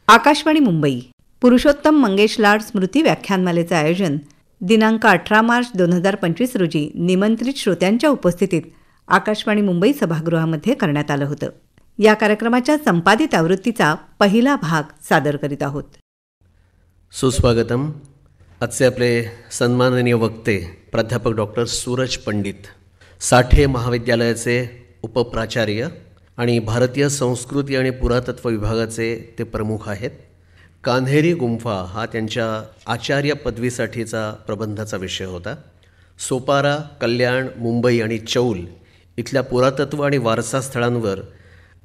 आकाशवाणी मुंबई पुरुषोत्तम मंगेश लाड स्मृती व्याख्यानमालेचे आयोजन दिनांक 18 मार्च 2025 रोजी निमंत्रित श्रोत्यांच्या उपस्थितीत आकाशवाणी मुंबई सभागृहामध्ये करण्यात आलं होतं. या कार्यक्रमाच्या संपादित आवृत्तीचा पहिला भाग सादर करीत आहोत. सुस्वागतम. आजचे आपले सन्माननीय वक्ते प्राध्यापक डॉक्टर सूरज पंडित, साठे महाविद्यालयाचे उपप्राचार्य आणि भारतीय संस्कृती आणि पुरातत्व विभागाचे ते प्रमुख आहेत. कान्हेरी गुंफा हा त्यांच्या आचार्य पदवीसाठीचा प्रबंधाचा विषय होता. सोपारा, कल्याण, मुंबई आणि चौल इथल्या पुरातत्व आणि वारसा स्थळांवर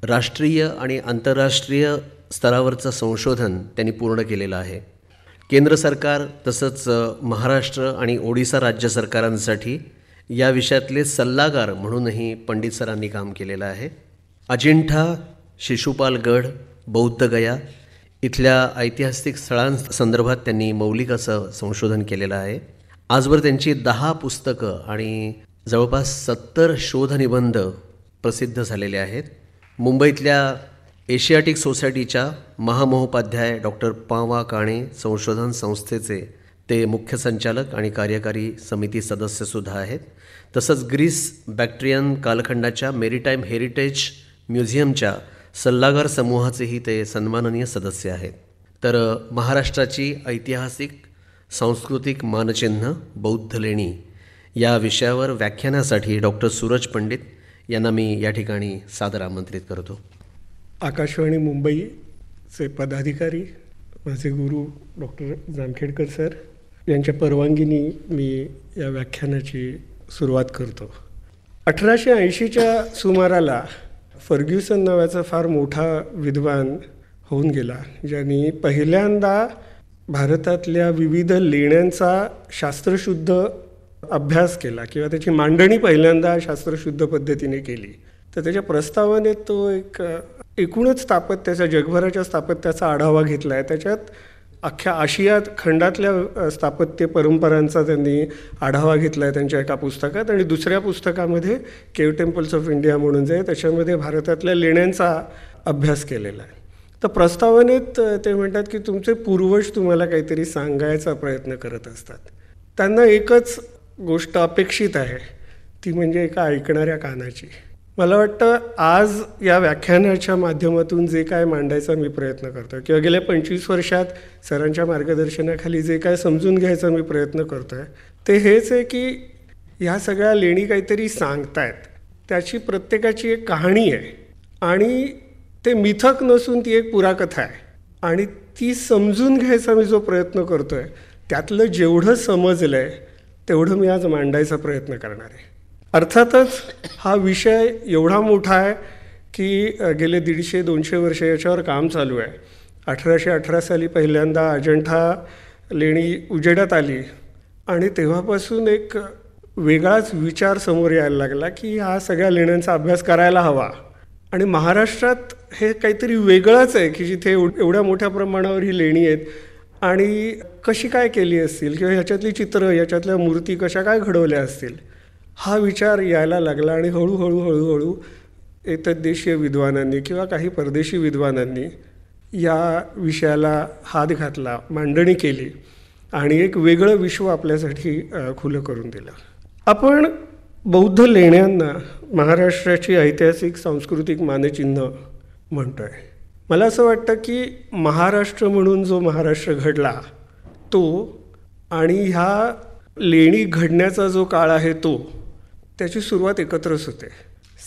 राष्ट्रीय आणि आंतरराष्ट्रीय स्तरावरचं संशोधन त्यांनी पूर्ण केलेलं आहे. केंद्र सरकार तसंच महाराष्ट्र आणि ओडिसा राज्य सरकारांसाठी या विषयातले सल्लागार म्हणूनही पंडित सरांनी काम केलेलं आहे. अजिंठा, शिशुपालगड, बौद्धगया इथल्या ऐतिहासिक स्थळांसंदर्भात त्यांनी मौलिक असं संशोधन केलेलं आहे. आजवर त्यांची 10 पुस्तकं आणि जवळपास 70 शोधनिबंध प्रसिद्ध झालेले आहेत. मुंबईतल्या एशियाटिक सोसायटीच्या महामहोपाध्याय डॉक्टर पा. काणे संशोधन संस्थेचे ते मुख्य संचालक आणि कार्यकारी समिती सदस्यसुद्धा आहेत. तसंच ग्रीस बॅक्ट्रियन कालखंडाच्या मेरीटाईम हेरिटेज म्युझियमच्या सल्लागार समूहाचेही ते सन्माननीय सदस्य आहेत. तर महाराष्ट्राची ऐतिहासिक सांस्कृतिक मानचिन्ह बौद्ध लेणी या विषयावर व्याख्यानासाठी डॉक्टर सूरज पंडित यांना मी या ठिकाणी सादर आमंत्रित करतो. आकाशवाणी मुंबईचे पदाधिकारी, माझे गुरु डॉक्टर जामखेडकर सर यांच्या परवानगीने मी या व्याख्यानाची सुरुवात करतो. 1880च्या सुमाराला फर्ग्युसन नावाचा फार मोठा विद्वान होऊन गेला, ज्यांनी पहिल्यांदा भारतातल्या विविध लेण्यांचा शास्त्रशुद्ध अभ्यास केला किंवा त्याची मांडणी पहिल्यांदा शास्त्रशुद्ध पद्धतीने केली. तर त्याच्या प्रस्तावनेत तो एकूणच स्थापत्याचा, जगभराच्या स्थापत्याचा आढावा घेतला आहे. त्याच्यात अख्ख्या आशिया खंडातल्या स्थापत्य परंपरांचा त्यांनी आढावा घेतला आहे त्यांच्या एका पुस्तकात. आणि दुसऱ्या पुस्तकामध्ये केव्ह टेम्पल्स ऑफ इंडिया म्हणून जे आहे त्याच्यामध्ये भारतातल्या लेण्यांचा अभ्यास केलेला आहे. तर प्रस्तावनेत ते म्हणतात की तुमचे पूर्वज तुम्हाला काहीतरी सांगायचा प्रयत्न करत असतात. त्यांना एकच गोष्ट अपेक्षित आहे, ती म्हणजे एका ऐकणाऱ्या कानाची. मला वाटतं आज या व्याख्यानाच्या माध्यमातून जे काय मांडायचा मी प्रयत्न करतो किंवा गेल्या 25 वर्षात सरांच्या मार्गदर्शनाखाली जे काय समजून घ्यायचा मी प्रयत्न करतो आहे ते हेच आहे की ह्या सगळ्या लेणी काहीतरी सांगतायत. त्याची प्रत्येकाची एक कहाणी आहे आणि ते मिथक नसून ती एक पुराकथा आहे. आणि ती समजून घ्यायचा मी जो प्रयत्न करतो आहे त्यातलं जेवढं समजलं आहे तेवढं मी आज मांडायचा प्रयत्न करणार आहे. अर्थातच हा विषय एवढा मोठा आहे की गेले 150-200 वर्ष याच्यावर काम चालू आहे. 1818 साली पहिल्यांदा अजिंठा लेणी उजेडात आली आणि तेव्हापासून एक वेगळाच विचार समोर यायला लागला की ह्या सगळ्या लेण्यांचा अभ्यास करायला हवा. आणि महाराष्ट्रात हे काहीतरी वेगळंच आहे की जिथे एवढ्या मोठ्या प्रमाणावर ही लेणी आहेत आणि कशी काय केली असतील किंवा ह्याच्यातली चित्र, याच्यातल्या मूर्ती कशा काय घडवल्या असतील, हा विचार यायला लागला. आणि हळूहळू एतद्देशीय विद्वानांनी किंवा काही परदेशी विद्वानांनी या विषयाला हात घातला, मांडणी केली आणि एक वेगळं विश्व आपल्यासाठी खुलं करून दिलं. आपण बौद्ध लेण्यांना महाराष्ट्राची ऐतिहासिक सांस्कृतिक मानचिन्ह म्हणतो आहे. मला असं वाटतं की महाराष्ट्र म्हणून जो महाराष्ट्र घडला तो आणि ह्या लेणी घडण्याचा जो काळ आहे तो, त्याची सुरुवात एकत्रच होते.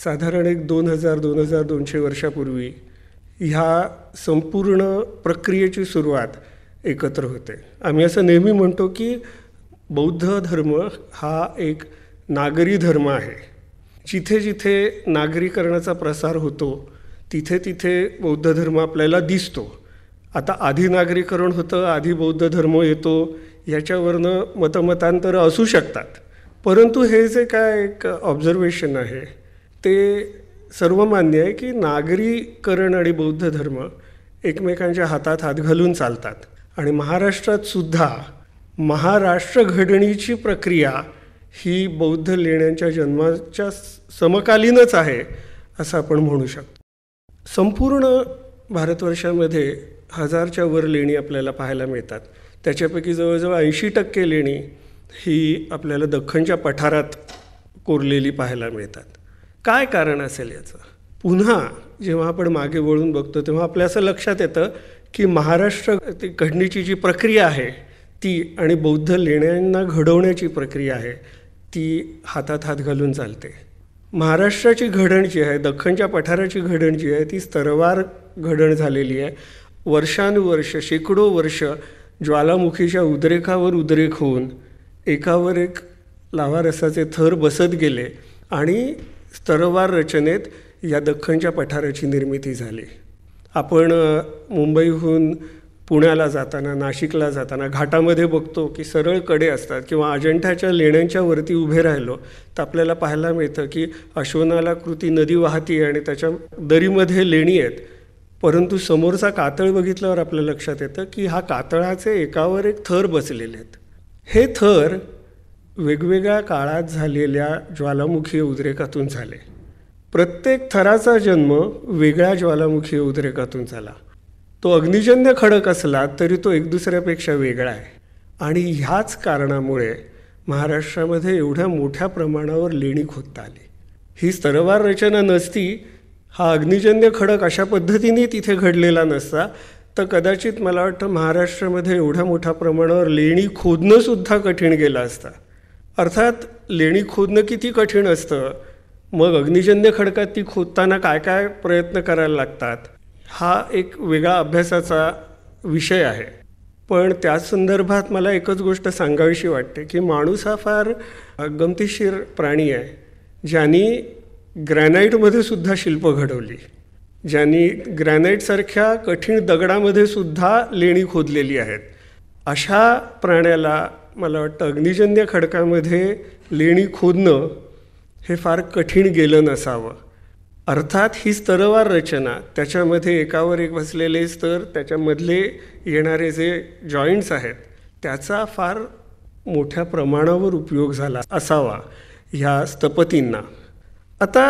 साधारण एक 2000-2200 वर्षापूर्वी ह्या संपूर्ण प्रक्रियेची सुरुवात एकत्र होते. आम्ही असं नेहमी म्हणतो की बौद्ध धर्म हा एक नागरी धर्म आहे. जिथे जिथे नागरीकरणाचा प्रसार होतो तिथे तिथे बौद्ध धर्म आपल्याला दिसतो. आता आधी नागरीकरण होतं, आधी बौद्ध धर्म येतो, याच्यावरनं मतमतांतरं असू शकतात. परंतु हे जे काय एक ऑब्झर्वेशन आहे ते सर्वमान्य आहे की नागरीकरण आणि बौद्ध धर्म एकमेकांच्या हातात हात घालून चालतात. आणि महाराष्ट्रात सुद्धा महाराष्ट्र घडणीची प्रक्रिया ही बौद्ध लेण्यांच्या जन्माच्या समकालीनच आहे असं आपण म्हणू शकतो. संपूर्ण भारतवर्षामध्ये 1000च्या वर लेणी आपल्याला पाहायला मिळतात. त्याच्यापैकी जवळजवळ 80% लेणी ही आपल्याला दख्खनच्या पठारात कोरलेली पाहायला मिळतात. काय कारण असेल याचं? पुन्हा जेव्हा आपण मागे वळून बघतो तेव्हा आपल्या असं लक्षात येतं की महाराष्ट्र घडणीची जी प्रक्रिया आहे ती आणि बौद्ध लेण्यांना घडवण्याची प्रक्रिया आहे ती हातात हात घालून चालते. महाराष्ट्राची घडण जी आहे, दख्खनच्या पठाराची घडण जी आहे ती स्तरवार घडण झालेली आहे. वर्षानुवर्ष, शेकडो वर्ष ज्वालामुखीच्या उद्रेकावर उद्रेक होऊन एकावर एक लाव्हारसाचे थर बसत गेले आणि स्तरवार रचनेत या दख्खनच्या पठाराची निर्मिती झाली. आपण मुंबईहून पुण्याला जाताना, नाशिकला जाताना घाटामध्ये बघतो की सरळ कडे असतात किंवा अजंठाच्या लेण्यांच्या वरती उभे राहिलो तर आपल्याला पाहायला मिळतं की अश्वनालाकृती नदी वाहती आणि त्याच्या दरीमध्ये लेणी आहेत. परंतु समोरचा कातळ बघितल्यावर आपल्या लक्षात येतं की हा कातळाचे एकावर एक थर बसलेले आहेत. हे थर वेगवेगळ्या काळात झालेल्या ज्वालामुखी उद्रेकातून झाले. प्रत्येक थराचा जन्म वेगळ्या ज्वालामुखी उद्रेकातून झाला. तो अग्निजन्य खडक असला तरी तो एक दुसऱ्यापेक्षा वेगळा आहे. आणि ह्याच कारणामुळे महाराष्ट्रामध्ये एवढ्या मोठ्या प्रमाणावर लेणी खोदता आली. ही स्तरवार रचना नसती, हा अग्निजन्य खडक अशा पद्धतीने तिथे घडलेला नसता तर कदाचित मला वाटतं महाराष्ट्रामध्ये एवढ्या मोठ्या प्रमाणावर लेणी खोदणंसुद्धा कठीण गेलं असतं. अर्थात लेणी खोदणं किती कठीण असतं, मग अग्निजन्य खडकात ती खोदताना काय काय प्रयत्न करायला लागतात, हा एक वेगळा अभ्यासाचा विषय आहे. पण त्या संदर्भात मला एकच गोष्ट सांगावीशी वाटते की माणूस हा फार गमतीशीर प्राणी आहे, ज्यांनी ग्रॅनाईटमध्ये सुद्धा शिल्प घडवली, ज्यांनी ग्रॅनाईटसारख्या कठीण दगडामध्ये सुद्धा लेणी खोदलेली आहेत. अशा प्राण्याला मला वाटतं अग्निजन्य खडकामध्ये लेणी खोदणं हे फार कठीण गेलं नसावं. अर्थात ही स्तरवार रचना, त्याच्यामध्ये एकावर एक बसलेले स्तर, त्याच्यामधले येणारे जे जॉईंट्स आहेत त्याचा फार मोठ्या प्रमाणावर उपयोग झाला असावा ह्या स्थपतींना. आता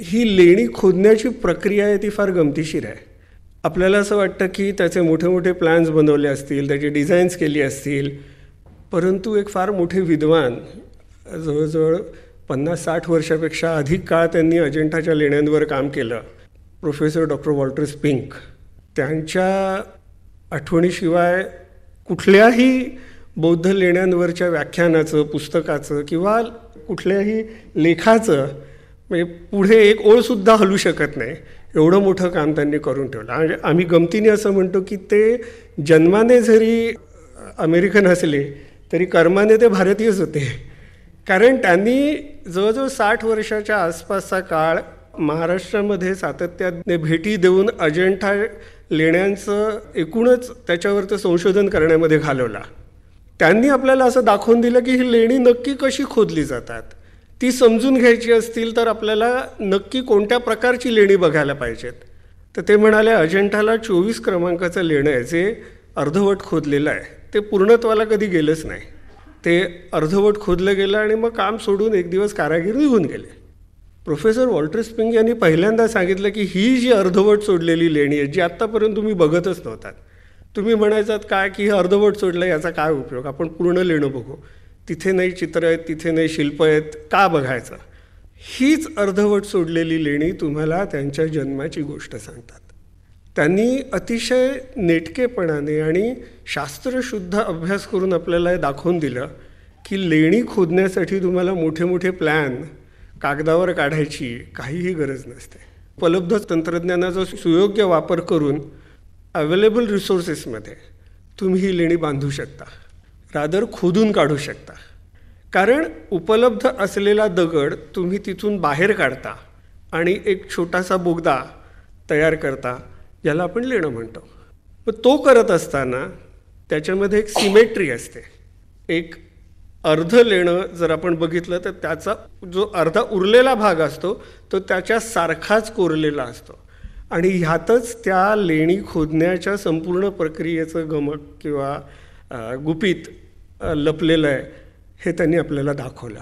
ही लेणी खोदण्याची प्रक्रिया आहे ती फार गमतीशीर आहे. आपल्याला असं वाटतं की त्याचे मोठे मोठे प्लॅन्स बनवले असतील, त्याची डिझाईन्स केली असतील, परंतु एक फार मोठे विद्वान जवळजवळ 50-60 वर्षापेक्षा अधिक काळ त्यांनी अजंठाच्या लेण्यांवर काम केलं, प्रोफेसर डॉक्टर वॉल्टर स्पिंक. त्यांच्या आठवणीशिवाय कुठल्याही बौद्ध लेण्यांवरच्या व्याख्यानाचं, पुस्तकाचं किंवा कुठल्याही लेखाचं म्हणजे पुढे एक ओळसुद्धा हलू शकत नाही, एवढं मोठं काम त्यांनी करून ठेवलं. आणि आम्ही गमतीने असं म्हणतो की ते जन्माने जरी अमेरिकन असले तरी कर्माने ते भारतीयच होते. कारण त्यांनी जवळजवळ 60 वर्षाच्या आसपासचा काळ महाराष्ट्रामध्ये सातत्याने भेटी देऊन अजंठा लेण्यांचं एकूणच त्याच्यावरचं संशोधन करण्यामध्ये घालवला. त्यांनी आपल्याला असं दाखवून दिलं की ही लेणी नक्की कशी खोदली जातात. ती समजून घ्यायची असतील तर आपल्याला नक्की कोणत्या प्रकारची लेणी बघायला पाहिजेत. तर ते म्हणाले अजंठाला 24 क्रमांकाचं लेणं आहे जे अर्धवट खोदलेलं आहे, ते पूर्णत्वाला कधी गेलंच नाही. ते अर्धवट खोदलं गेलं आणि मग काम सोडून एक दिवस कारागीर निघून गेले. प्रोफेसर वॉल्टर स्पिंग यांनी पहिल्यांदा सांगितलं की ही जी अर्धवट सोडलेली लेणी आहे जी आत्तापर्यंत तुम्ही बघतच नव्हतात, तुम्ही म्हणायचात काय की हे अर्धवट सोडलं याचा काय उपयोग, आपण पूर्ण लेणं बघू, तिथे नाही चित्र आहेत, तिथे नाही शिल्प आहेत, का बघायचं. हीच अर्धवट सोडलेली लेणी तुम्हाला त्यांच्या जन्माची गोष्ट सांगतात. त्यांनी अतिशय नेटकेपणाने आणि शास्त्रशुद्ध अभ्यास करून आपल्याला हे दाखवून दिलं की लेणी खोदण्यासाठी तुम्हाला मोठे मोठे प्लॅन कागदावर काढायची काहीही गरज नसते. उपलब्ध तंत्रज्ञानाचा सुयोग्य वापर करून अवेलेबल रिसोर्सेसमध्ये तुम्ही ही लेणी बांधू शकता, रादर खोदून काढू शकता. कारण उपलब्ध असलेला दगड तुम्ही तिथून बाहेर काढता आणि एक छोटासा बोगदा तयार करता, याला आपण लेणं म्हणतो. मग तो करत असताना त्याच्यामध्ये एक सिमेट्री असते. एक अर्ध लेणं जर आपण बघितलं तर त्याचा जो अर्धा उरलेला भाग असतो तो त्याच्यासारखाच कोरलेला असतो. आणि ह्यातच त्या लेणी खोदण्याच्या संपूर्ण प्रक्रियेचं गमक किंवा गुपित लपलेलं आहे हे त्यांनी आपल्याला दाखवलं.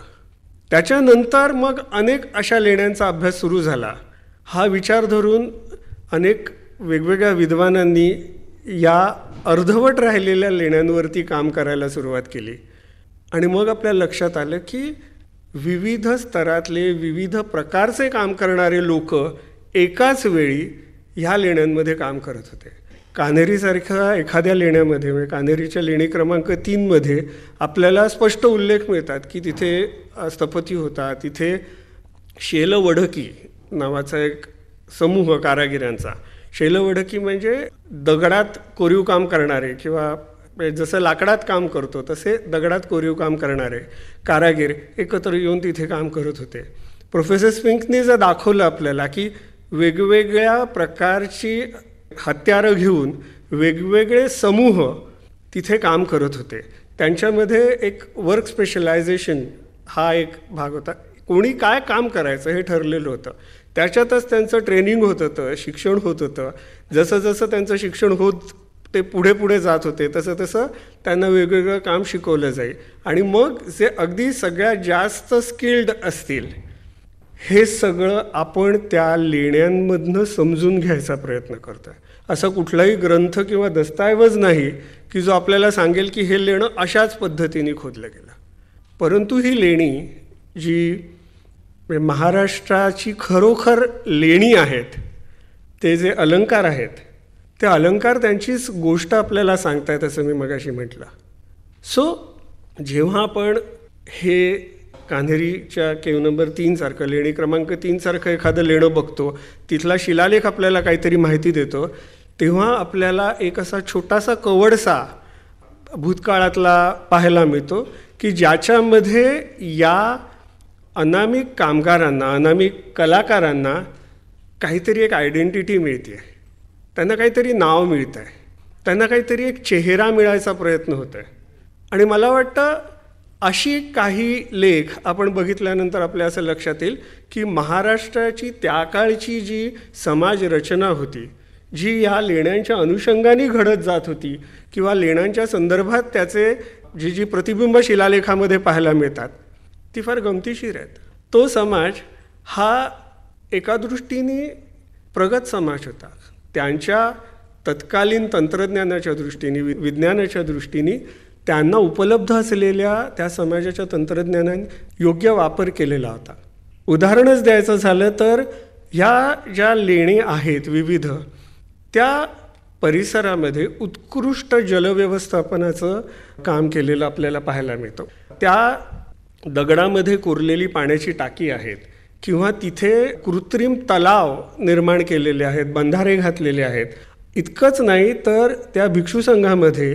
त्याच्यानंतर मग अनेक अशा लेण्यांचा अभ्यास सुरू झाला. हा विचार धरून अनेक वेगवेगळ्या विद्वानांनी या अर्धवट राहिलेल्या लेण्यांवरती काम करायला सुरुवात केली. आणि मग आपल्या लक्षात आलं की विविध स्तरातले विविध प्रकारचे काम करणारे लोक एकाच वेळी ह्या लेण्यांमध्ये काम करत होते. कान्हेरीसारख्या एखाद्या लेण्यामध्ये, म्हणजे कान्हेरीच्या लेणी क्रमांक 3 आपल्याला स्पष्ट उल्लेख मिळतात की तिथे स्थपती होता, तिथे शेलवढकी नावाचा एक समूह कारागिरांचा. शेलवढकी म्हणजे दगडात कोरीव काम करणारे, किंवा जसं लाकडात काम करतो तसे दगडात कोरीव काम करणारे कारागीर एकत्र येऊन तिथे काम करत होते. प्रोफेसर स्पिंकनी जर दाखवलं आपल्याला की वेगवेगळ्या प्रकारची हत्यारं घेऊन वेगवेगळे समूह तिथे काम करत होते. त्यांच्यामध्ये एक वर्क स्पेशलायझेशन हा एक भाग होता. कोणी काय काम करायचं हे ठरलेलं होतं. त्याच्यातच त्यांचं ट्रेनिंग होत होतं, शिक्षण होत होतं. जसं जसं त्यांचं शिक्षण होत ते पुढे पुढे जात होते तसं तसं त्यांना वेगवेगळं काम शिकवलं जाईल. आणि मग जे अगदी सगळ्यात जास्त स्किल्ड असतील हे सगळं आपण त्या लेण्यांमधनं समजून घ्यायचा प्रयत्न करतो आहे. असा कुठलाही ग्रंथ किंवा दस्तऐवज नाही की जो आपल्याला सांगेल की हे लेणं अशाच पद्धतीने खोदलं गेलं. परंतु ही लेणी जी महाराष्ट्राची खरोखर लेणी आहेत, ते जे अलंकार आहेत, ते अलंकार त्यांचीच गोष्ट आपल्याला सांगतायत असं मी मगाशी म्हटलं. जेव्हा आपण हे कान्हेरीच्या केव नंबर 3 सारखं, लेणी क्रमांक 3 सारखं एखादं लेणं बघतो, तिथला शिलालेख आपल्याला काहीतरी माहिती देतो, तेव्हा आपल्याला एक असा छोटासा कवडसा भूतकाळातला पाहायला मिळतो की ज्याच्यामध्ये या अनामिक कामगारांना, अनामिक कलाकारांना काहीतरी एक आयडेंटिटी मिळते, त्यांना काहीतरी नाव मिळतं आहे, त्यांना काहीतरी एक चेहरा मिळायचा प्रयत्न होत आहे. आणि मला वाटतं अशी काही लेख आपण बघितल्यानंतर आपल्या असं लक्षात येईल की महाराष्ट्राची त्या काळची जी समाज रचना होती, जी या लेण्यांच्या अनुषंगाने घडत जात होती किंवा लेण्यांच्या संदर्भात त्याचे जी प्रतिबिंब शिलालेखामध्ये पाहायला मिळतात, ती फार गमतीशीर आहेत. तो समाज हा एका दृष्टीने प्रगत समाज होता. त्यांच्या तत्कालीन तंत्रज्ञानाच्या दृष्टीने, विज्ञानाच्या दृष्टीने त्यांना उपलब्ध असलेल्या त्या समाजाच्या तंत्रज्ञानाने योग्य वापर केलेला होता. उदाहरणच द्यायचं झालं तर ह्या ज्या लेणी आहेत विविध, त्या परिसरामध्ये उत्कृष्ट जलव्यवस्थापनाचं काम केलेलं आपल्याला पाहायला मिळतं. त्या दगडामध्ये कोरलेली पाण्याची टाकी आहेत किंवा तिथे कृत्रिम तलाव निर्माण केलेले आहेत, बंधारे घातलेले आहेत. इतकंच नाही तर त्या भिक्षू संघामध्ये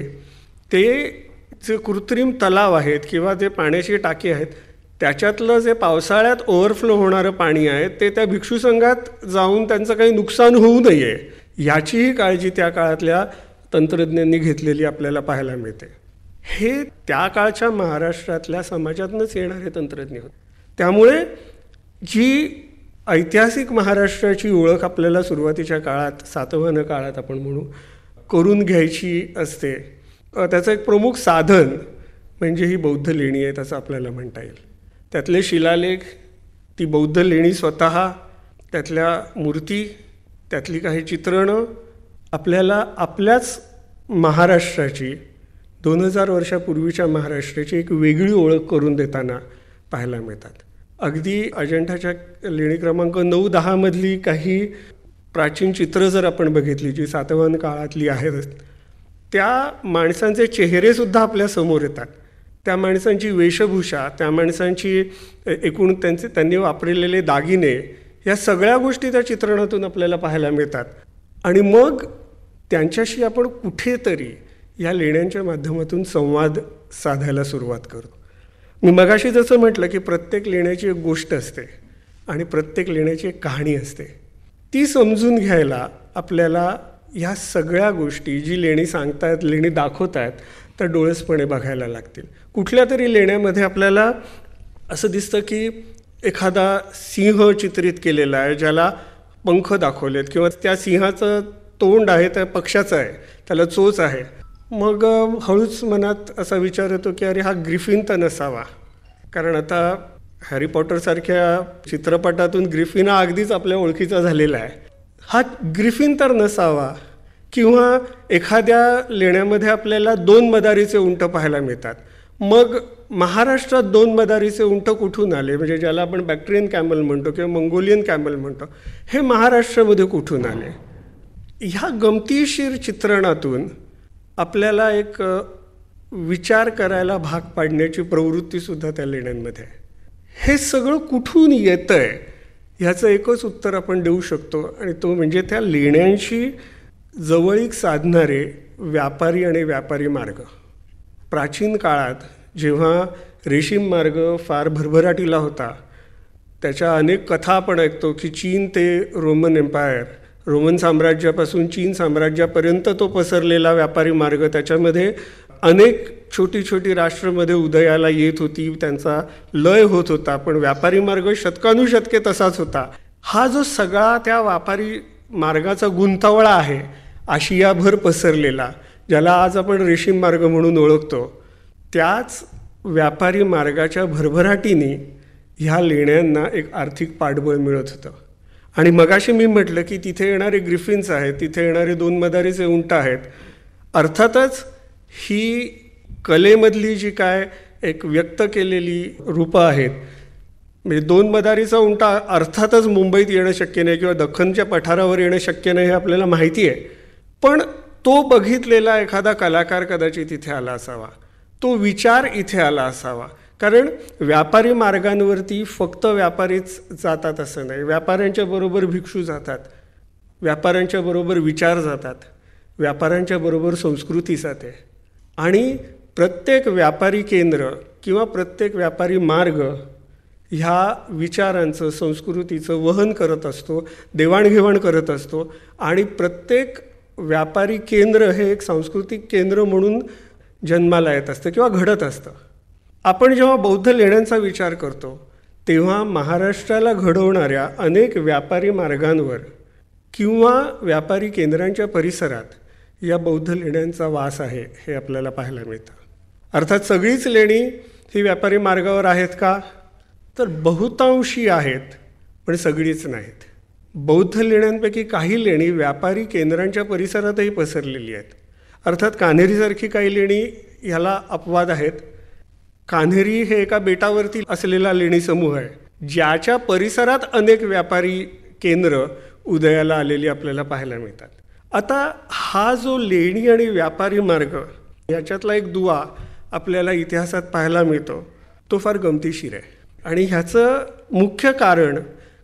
ते जे कृत्रिम तलाव आहेत किंवा जे पाण्याची टाकी आहेत, त्याच्यातलं जे पावसाळ्यात ओव्हरफ्लो होणारं पाणी आहे ते त्या भिक्षू संघात जाऊन त्यांचं काही नुकसान होऊ नये याचीही काळजी त्या काळातल्या तंत्रज्ञांनी घेतलेली आपल्याला पाहायला मिळते. हे त्या काळच्या महाराष्ट्रातल्या समाजातूनच येणारे तंत्रज्ञ होते. त्यामुळे जी ऐतिहासिक महाराष्ट्राची ओळख आपल्याला सुरुवातीच्या काळात, सातवाहन काळात आपण म्हणू, करून घ्यायची असते, त्याचं एक प्रमुख साधन म्हणजे ही बौद्ध लेणी आहेत असं आपल्याला म्हणता येईल. त्यातले शिलालेख, ती बौद्ध लेणी स्वतः, त्यातल्या मूर्ती, त्यातली काही चित्रणं आपल्याला आपल्याच महाराष्ट्राची, 2000 वर्षापूर्वीच्या महाराष्ट्राची एक वेगळी ओळख करून देताना पाहायला मिळतात. अगदी अजंठाच्या लेणी क्रमांक 9-10 मधली काही प्राचीन चित्र जर आपण बघितली, जी सातवाहन काळातली आहेत, त्या माणसांचे चेहरेसुद्धा आपल्या समोर येतात. त्या माणसांची वेशभूषा, त्या माणसांची एकूण त्यांनी वापरलेले दागिने, या सगळ्या गोष्टी त्या चित्रणातून आपल्याला पाहायला मिळतात. आणि मग त्यांच्याशी आपण कुठेतरी या लेण्यांच्या माध्यमातून संवाद साधायला सुरुवात करतो. मी मगाशी जसं म्हटलं की प्रत्येक लेण्याची एक गोष्ट असते आणि प्रत्येक लेण्याची एक कहाणी असते. ती समजून घ्यायला आपल्याला ह्या सगळ्या गोष्टी, जी लेणी सांगतायत, लेणी दाखवतायत, त्या डोळसपणे बघायला लागतील. कुठल्या तरी लेण्यामध्ये आपल्याला असं दिसतं की एखादा सिंह चित्रित केलेला आहे, ज्याला पंख दाखवलेत किंवा त्या सिंहाचं तोंड आहे त्या पक्षाचं आहे, त्याला चोच आहे. मग हळूच मनात असा विचार येतो की अरे हा ग्रिफिन तर नसावा, कारण आता हॅरी पॉटरसारख्या चित्रपटातून ग्रिफिन हा अगदीच आपल्या ओळखीचा झालेला आहे. हा ग्रिफिन तर नसावा, किंवा एखाद्या लेण्यामध्ये आपल्याला 2 मदारीचे उंट पाहायला मिळतात. मग महाराष्ट्रात 2 मदारीचे उंट कुठून आले, म्हणजे ज्याला आपण बॅक्ट्रियन कॅमल म्हणतो किंवा मंगोलियन कॅमल म्हणतो, हे महाराष्ट्रामध्ये कुठून आले? ह्या गमतीशीर चित्रणातून आपल्याला एक विचार करायला भाग पाडण्याची प्रवृत्तीसुद्धा त्या लेण्यांमध्ये आहे. हे सगळं कुठून येतं आहे ह्याचं एकच उत्तर आपण देऊ शकतो, आणि तो म्हणजे त्या लेण्यांशी जवळीक साधणारे व्यापारी आणि व्यापारी मार्ग. प्राचीन काळात जेव्हा रेशीम मार्ग फार भरभराटीला होता, त्याच्या अनेक कथा आपण ऐकतो की चीन ते रोमन एम्पायर, रोमन साम्राज्यापासून चीन साम्राज्यापर्यंत तो पसरलेला व्यापारी मार्ग, त्याच्यामध्ये अनेक छोटी छोटी राष्ट्रामध्ये उदयाला येत होती, त्यांचा लय होत होता, पण व्यापारी मार्ग शतकानुशतके तसाच होता. हा जो सगळा त्या व्यापारी मार्गाचा गुंतावळा आहे आशियाभर पसरलेला, ज्याला आज आपण रेशीम मार्ग म्हणून ओळखतो, त्याच व्यापारी मार्गाच्या भरभराटीने ह्या लेण्यांना एक आर्थिक पाठबळ मिळत होतं. आणि मगाशी मी म्हटलं की तिथे येणारे ग्रिफिन्स आहेत, तिथे येणारे 2 मदारीचे उंट आहेत. अर्थातच ही कलेमधली जी काय एक व्यक्त केलेली रूपं आहेत, म्हणजे 2 मदारीचा उंट अर्थातच मुंबईत येणं शक्य नाही किंवा दख्खनच्या पठारावर येणं शक्य नाही हे आपल्याला माहिती आहे, पण तो बघितलेला एखादा कलाकार कदाचित इथे आला असावा, तो विचार इथे आला असावा. कारण व्यापारी मार्गांवरती फक्त व्यापारीच जातात असं नाही, व्यापाऱ्यांच्या बरोबर भिक्षू जातात, व्यापाऱ्यांच्या बरोबर विचार जातात, व्यापाऱ्यांच्या बरोबर संस्कृती जाते. आणि प्रत्येक व्यापारी केंद्र किंवा प्रत्येक व्यापारी मार्ग ह्या विचारांचं, संस्कृतीचं वहन करत असतो, देवाणघेवाण करत असतो. आणि प्रत्येक व्यापारी केंद्र हे एक सांस्कृतिक केंद्र म्हणून जन्माला येत असतं किंवा घडत असतं. आपण जेव्हा बौद्ध लेण्यांचा विचार करतो तेव्हा महाराष्ट्राला घडवणाऱ्या अनेक व्यापारी मार्गांवर किंवा व्यापारी केंद्रांच्या परिसरात या बौद्ध लेण्यांचा वास आहे हे आपल्याला पाहायला मिळतं. अर्थात सगळीच लेणी ही व्यापारी मार्गावर आहेत का, तर बहुतांशी आहेत, पण सगळीच नाहीत. बौद्ध लेण्यांपैकी काही लेणी व्यापारी केंद्रांच्या परिसरातही पसरलेली आहेत. अर्थात कान्हेरीसारखी काही लेणी ह्याला अपवाद आहेत. कान्हेरी हे एका बेटावरती असलेला लेणी समूह आहे, ज्याच्या परिसरात अनेक व्यापारी केंद्र उदयाला आलेली आपल्याला पाहायला मिळतात. आता हा जो लेणी आणि व्यापारी मार्ग याच्यातला एक दुवा आपल्याला इतिहासात पाहायला मिळतो, तो फार गमतीशीर आहे. आणि ह्याचं मुख्य कारण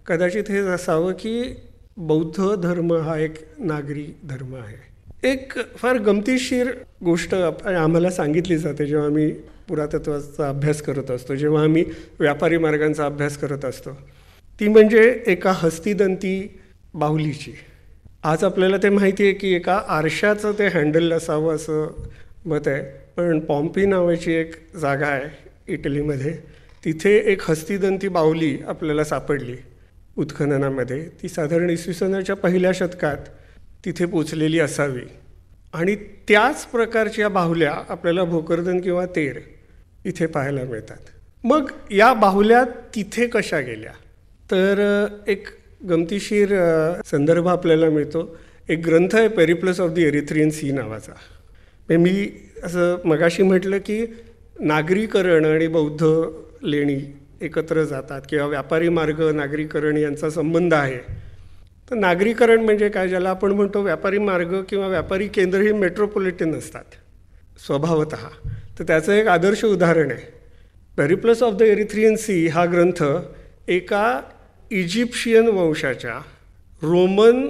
कदाचित हेच असावं की बौद्ध धर्म हा एक नागरी धर्म आहे. एक फार गमतीशीर गोष्ट आम्हाला सांगितली जाते जेव्हा आम्ही पुरातत्वाचा अभ्यास करत असतो, जेव्हा आम्ही व्यापारी मार्गांचा अभ्यास करत असतो, ती म्हणजे एका हस्तिदंती बाहुलीची. आज आपल्याला ते माहिती आहे की एका आरशाचं ते हँडल असावं असं मत आहे, पण पॉम्पी नावाची एक जागा आहे इटलीमध्ये, तिथे एक हस्तिदंती बाहुली आपल्याला सापडली उत्खननामध्ये. ती साधारण इसवी सनाच्या 1ल्या शतकात तिथे पोचलेली असावी. आणि त्याच प्रकारच्या बाहुल्या आपल्याला भोकरदन किंवा तेर इथे पाहायला मिळतात. मग या बाहुल्या तिथे कशा गेल्या, तर एक गमतीशीर संदर्भ आपल्याला मिळतो. एक ग्रंथ आहे Periplus of the Erythraean Sea नावाचा. मी असं मगाशी म्हटलं की नागरीकरण आणि बौद्ध लेणी एकत्र जातात किंवा व्यापारी मार्ग नागरीकरण यांचा संबंध आहे. तर नागरीकरण म्हणजे काय, ज्याला आपण म्हणतो व्यापारी मार्ग किंवा व्यापारी केंद्र ही मेट्रोपॉलिटन असतात स्वभावतः. तर त्याचं एक आदर्श उदाहरण आहे Periplus of the Erythraean Sea. हा ग्रंथ एका इजिप्शियन वंशाच्या रोमन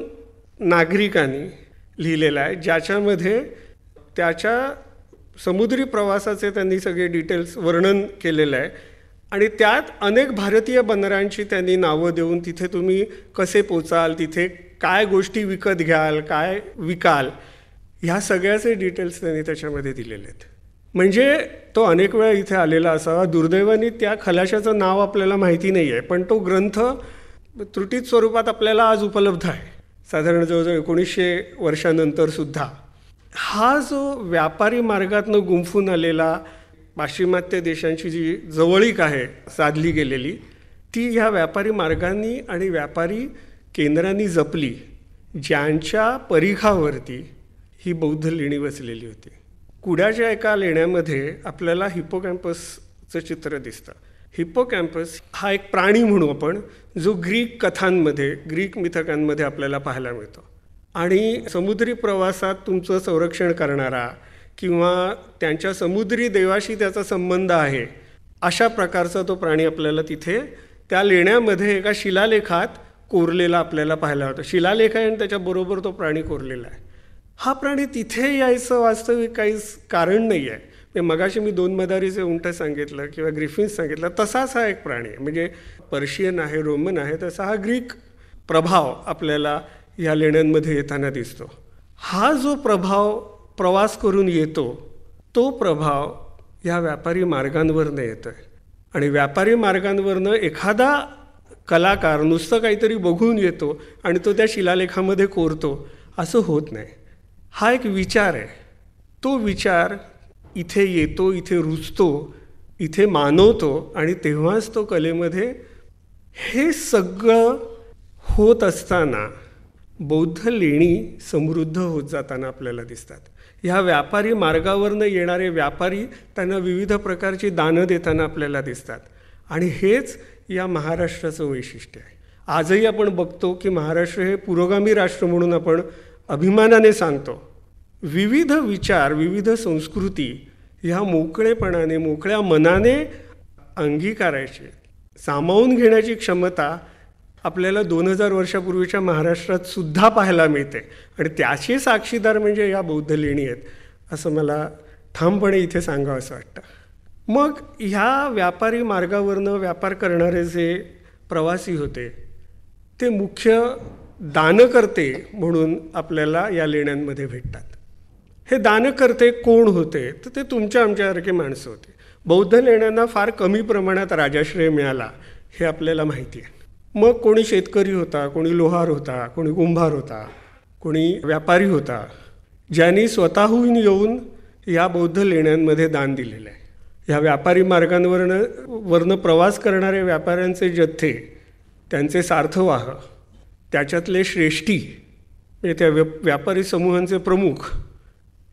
नागरिकांनी लिहिलेला आहे, ज्याच्यामध्ये त्याच्या समुद्री प्रवासाचे त्यांनी सगळे डिटेल्स वर्णन केलेलं आहे. आणि त्यात अनेक भारतीय बंदरांची त्यांनी नावं देऊन तिथे तुम्ही कसे पोचाल, तिथे काय गोष्टी विकत घ्याल, काय विकाल, ह्या सगळ्याचे डिटेल्स त्यांनी त्याच्यामध्ये दिलेले आहेत. म्हणजे तो अनेक वेळा इथे आलेला असावा. दुर्दैवाने त्या खलाशाचं नाव आपल्याला माहिती नाही आहे, पण तो ग्रंथ त्रुटीत स्वरूपात आपल्याला आज उपलब्ध आहे, साधारण जवळजवळ 1900 वर्षानंतरसुद्धा. हा जो व्यापारी मार्गातनं गुंफून आलेला पाश्चिमात्य देशांची जी जवळीक आहे साधली गेलेली, ती ह्या व्यापारी मार्गांनी आणि व्यापारी केंद्रांनी जपली ज्यांच्या परिघावरती ही बौद्ध लेणी बसलेली होती. कुड्याच्या एका लेण्यामध्ये आपल्याला हिप्पोकॅम्पसचं चित्र दिसतं. हिप्पोकॅम्पस हा एक प्राणी म्हणू आपण, जो ग्रीक कथांमध्ये, ग्रीक मिथकांमध्ये आपल्याला पाहायला मिळतो. आणि समुद्री प्रवासात तुमचं संरक्षण करणारा किंवा त्यांच्या समुद्री देवाशी त्याचा संबंध आहे, अशा प्रकारचा तो प्राणी आपल्याला तिथे त्या लेण्यामध्ये एका शिलालेखात कोरलेला आपल्याला पाहायला होता. शिलालेख आहे आणि त्याच्याबरोबर तो प्राणी कोरलेला आहे. हा प्राणी तिथे यायचं वास्तविक काहीच कारण नाही आहे. मगाशी मी 2 मदारीचे उंट सांगितलं किंवा ग्रिफिन्स सांगितलं, तसाच हा एक प्राणी आहे. म्हणजे पर्शियन आहे, रोमन आहे, तसा हा ग्रीक प्रभाव आपल्याला या लेण्यांमध्ये येताना दिसतो. हा जो प्रभाव प्रवास करून येतो, तो प्रभाव ह्या व्यापारी मार्गांवरनं येतो आहे. आणि व्यापारी मार्गांवरनं एखादा कलाकार नुसतं काहीतरी बघून येतो आणि तो त्या शिलालेखामध्ये कोरतो, असं होत नाही. हा एक विचार आहे. तो विचार इथे येतो, इथे रुजतो, इथे मानवतो आणि तेव्हाच तो कलेमध्ये. हे सगळं होत असताना बौद्ध लेणी समृद्ध होत जाताना आपल्याला दिसतात. ह्या व्यापारी मार्गावरनं येणारे व्यापारी त्यांना विविध प्रकारची दानं देताना आपल्याला दिसतात. आणि हेच या महाराष्ट्राचं वैशिष्ट्य आहे. आजही आपण बघतो की महाराष्ट्र हे पुरोगामी राष्ट्र म्हणून आपण अभिमानाने सांगतो. विविध विचार, विविध संस्कृती ह्या मोकळेपणाने, मोकळ्या मनाने अंगीकारायची, सामावून घेण्याची क्षमता आपल्याला 2000 वर्षापूर्वीच्या महाराष्ट्रात सुद्धा पाहायला मिळते. आणि त्याचे साक्षीदार म्हणजे या बौद्ध लेणी आहेत, असं मला ठामपणे इथे सांगावं असं वाटतं. मग ह्या व्यापारी मार्गावरनं व्यापार करणारे जे प्रवासी होते, ते मुख्य दानकर्ते म्हणून आपल्याला या लेण्यांमध्ये भेटतात. हे दानकर्ते कोण होते? तर ते तुमच्या आमच्यासारखे माणसं होते. बौद्ध लेण्यांना फार कमी प्रमाणात राजाश्रय मिळाला हे आपल्याला माहिती आहे. मग कोणी शेतकरी होता, कोणी लोहार होता, कोणी कुंभार होता, कोणी व्यापारी होता, ज्यांनी स्वतःहून येऊन या बौद्ध लेण्यांमध्ये दान दिलेलं आहे. ह्या व्यापारी मार्गांवरनं प्रवास करणारे व्यापाऱ्यांचे जथ्थे, त्यांचे सार्थवाह, त्याच्यातले श्रेष्ठी, म्हणजे त्या व्यापारी समूहांचे प्रमुख,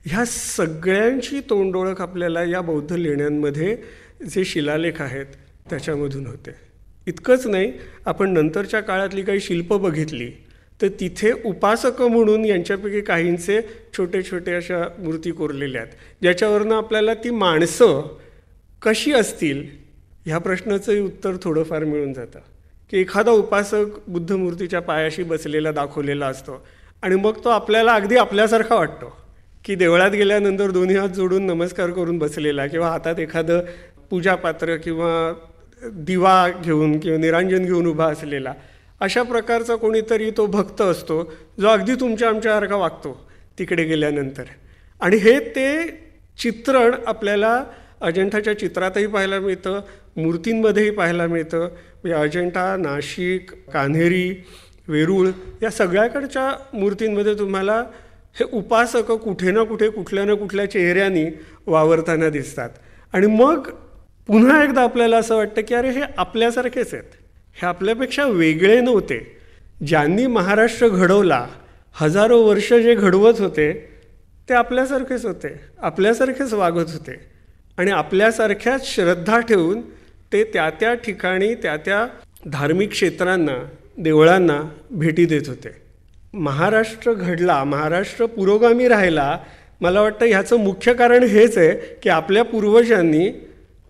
ह्या सगळ्यांची तोंडओळख आपल्याला या बौद्ध लेण्यांमध्ये जे शिलालेख आहेत त्याच्यामधून होते. इतकंच नाही, आपण नंतरच्या काळातली काही शिल्प बघितली तर तिथे उपासक म्हणून यांच्यापैकी काहींचे छोटे छोटे अशा मूर्ती कोरलेल्या आहेत, ज्याच्यावरनं आपल्याला ती माणसं कशी असतील ह्या प्रश्नाचंही उत्तर थोडंफार मिळून जातं. की एखादा उपासक बुद्ध मूर्तीच्या पायाशी बसलेला दाखवलेला असतो आणि मग तो आपल्याला अगदी आपल्यासारखा वाटतो, की देवळात गेल्यानंतर दोन्ही हात जोडून नमस्कार करून बसलेला किंवा हातात एखादं पूजापात्र किंवा दिवा घेऊन किंवा निरांजन घेऊन उभा असलेला, अशा प्रकारचा कोणीतरी तो भक्त असतो जो अगदी तुमच्या आमच्यासारखा वागतो तिकडे गेल्यानंतर. आणि हे ते चित्रण आपल्याला अजंठाच्या चित्रातही पाहायला मिळतं, मूर्तींमध्येही पाहायला मिळतं. अजंठा, नाशिक, कान्हेरी, वेरूळ या सगळ्याकडच्या मूर्तींमध्ये तुम्हाला हे उपासक कुठे ना कुठे, कुठल्या ना कुठल्या चेहऱ्यांनी वावरताना दिसतात. आणि मग पुन्हा एकदा आपल्याला असं वाटतं की अरे हे आपल्यासारखेच आहेत, हे आपल्यापेक्षा वेगळे नव्हते. ज्यांनी महाराष्ट्र घडवला, हजारो वर्ष जे घडवत होते ते आपल्यासारखेच होते, आपल्यासारखेच वागत होते आणि आपल्यासारख्याच श्रद्धा ठेवून ते त्या त्या ठिकाणी, त्या त्या धार्मिक क्षेत्रांना, देवळांना भेटी देत होते. महाराष्ट्र घडला, महाराष्ट्र पुरोगामी राहिला, मला वाटतं ह्याचं मुख्य कारण हेच आहे की आपल्या पूर्वजांनी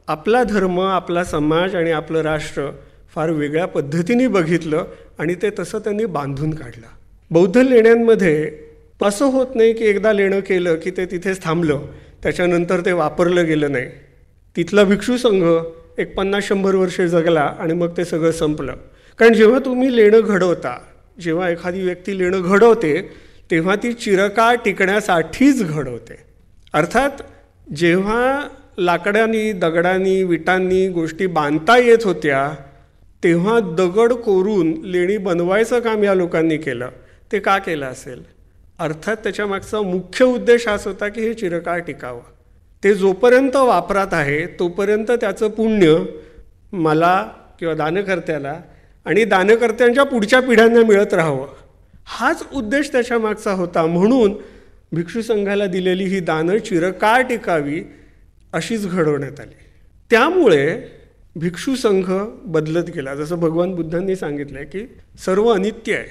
आपला धर्म, आपला समाज आणि आपलं राष्ट्र फार वेगळ्या पद्धतीने बघितलं आणि ते तसं त्यांनी बांधून काढलं. बौद्ध लेण्यांमध्ये असं होत नाही की एकदा लेणं केलं की ते तिथेच थांबलं, त्याच्यानंतर ते वापरलं गेलं नाही. तिथला भिक्षू संघ एक 50-100 वर्षे जगला आणि मग ते सगळं संपलं. कारण जेव्हा तुम्ही लेणं घडवता, जेव्हा एखादी व्यक्ती लेणं घडवते तेव्हा ती चिरकाळ टिकण्यासाठीच घडवते. अर्थात जेव्हा लाकडांनी, दगडांनी, विटांनी गोष्टी बांधता येत होत्या तेव्हा दगड कोरून लेणी बनवायचं काम या लोकांनी केलं. ते का केलं असेल? अर्थात त्याच्यामागचा मुख्य उद्देश हाच होता की हे चिरकाळ टिकावं. ते जोपर्यंत वापरात आहे तोपर्यंत त्याचं पुण्य मला किंवा दानकर्त्याला आणि दानकर्त्यांच्या पुढच्या पिढ्यांना मिळत राहावं, हाच उद्देश त्याच्या मागचा होता. म्हणून भिक्षू संघाला दिलेली ही दानं चिरकाळ टिकावी अशीच घडवण्यात आली. त्यामुळे भिक्षू संघ बदलत गेला. जसं भगवान बुद्धांनी सांगितलं आहे की सर्व अनित्य आहे,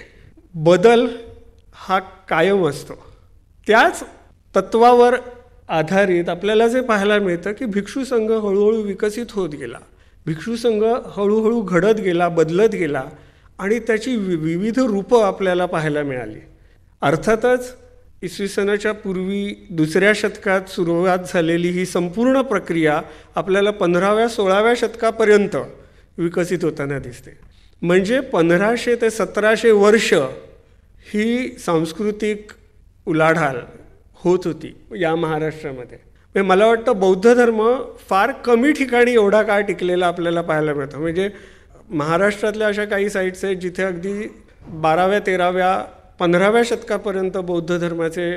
बदल हा कायम असतो. त्याच तत्वावर आधारित आपल्याला जे पाहायला मिळतं की भिक्षू संघ हळूहळू विकसित होत गेला, भिक्षू संघ हळूहळू घडत गेला, बदलत गेला आणि त्याची विविध रूपं आपल्याला पाहायला मिळाली. अर्थातच इसवी सनाच्या पूर्वी 2ऱ्या शतकात सुरुवात झालेली ही संपूर्ण प्रक्रिया आपल्याला 15व्या 16व्या शतकापर्यंत विकसित होताना दिसते. म्हणजे 1500 ते 1700 वर्ष ही सांस्कृतिक उलाढाल होत होती या महाराष्ट्रामध्ये. म्हणजे मला वाटतं बौद्ध धर्म फार कमी ठिकाणी एवढा काळ टिकलेला आपल्याला पाहायला मिळतं. म्हणजे महाराष्ट्रातल्या अशा काही साईट्स आहेत जिथे अगदी 12व्या 13व्या 15व्या शतकापर्यंत बौद्ध धर्माचे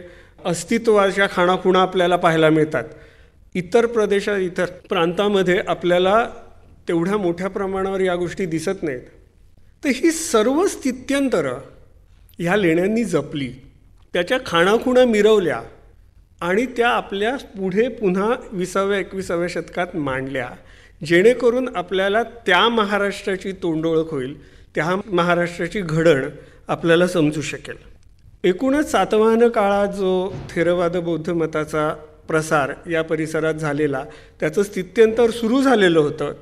अस्तित्वाच्या खाणाखुणा आपल्याला पाहायला मिळतात. इतर प्रदेशात, इतर प्रांतामध्ये आपल्याला तेवढ्या मोठ्या प्रमाणावर या गोष्टी दिसत नाहीत. तर ही सर्व स्थित्यंतरं ह्या लेण्यांनी जपली, त्याच्या खाणाखुणा मिरवल्या आणि त्या आपल्या पुढे पुन्हा 20व्या 21व्या शतकात मांडल्या, जेणेकरून आपल्याला त्या महाराष्ट्राची तोंडओळख होईल, त्या महाराष्ट्राची घडण आपल्याला समजू शकेल. एकूणच सातवाहन काळात जो थेरवाद बौद्ध मताचा प्रसार या परिसरात झालेला, त्याचं स्थित्यंतर सुरू झालेलं होतं.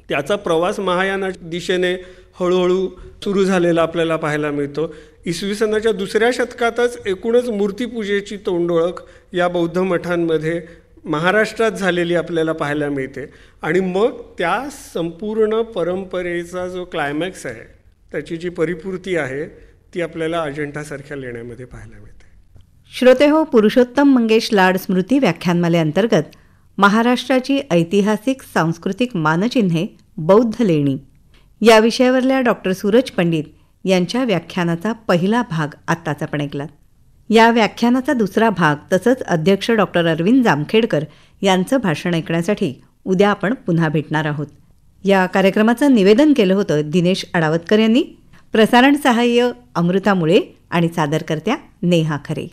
त्याचा प्रवास महायाना दिशेने हळूहळू सुरू झालेला आपल्याला पाहायला मिळतो. इसवी सनाच्या 2ऱ्या शतकातच एकूणच मूर्तीपूजेची तोंडओळख या बौद्ध मठांमध्ये महाराष्ट्रात झालेली आपल्याला पाहायला मिळते. आणि मग त्या संपूर्ण परंपरेचा जो क्लायमॅक्स आहे, त्याची जी परिपूर्ती आहे, ती आपल्याला अजंठासारख्या लेण्यामध्ये पाहायला मिळते. श्रोतेहो, पुरुषोत्तम मंगेश लाड स्मृती व्याख्यानमालेअंतर्गत महाराष्ट्राची ऐतिहासिक सांस्कृतिक मानचिन्हे बौद्ध लेणी या विषयावरल्या डॉक्टर सूरज पंडित यांच्या व्याख्यानाचा पहिला भाग आत्ताच आपण ऐकलात. या व्याख्यानाचा दुसरा भाग तसंच अध्यक्ष डॉक्टर अरविंद जामखेडकर यांचं भाषण ऐकण्यासाठी उद्या आपण पुन्हा भेटणार आहोत. या कार्यक्रमाचं निवेदन केलं होतं दिनेश अडावतकर यांनी. प्रसारण सहाय्य अमृता मुळे आणि सादरकर्त्या नेहा खरे.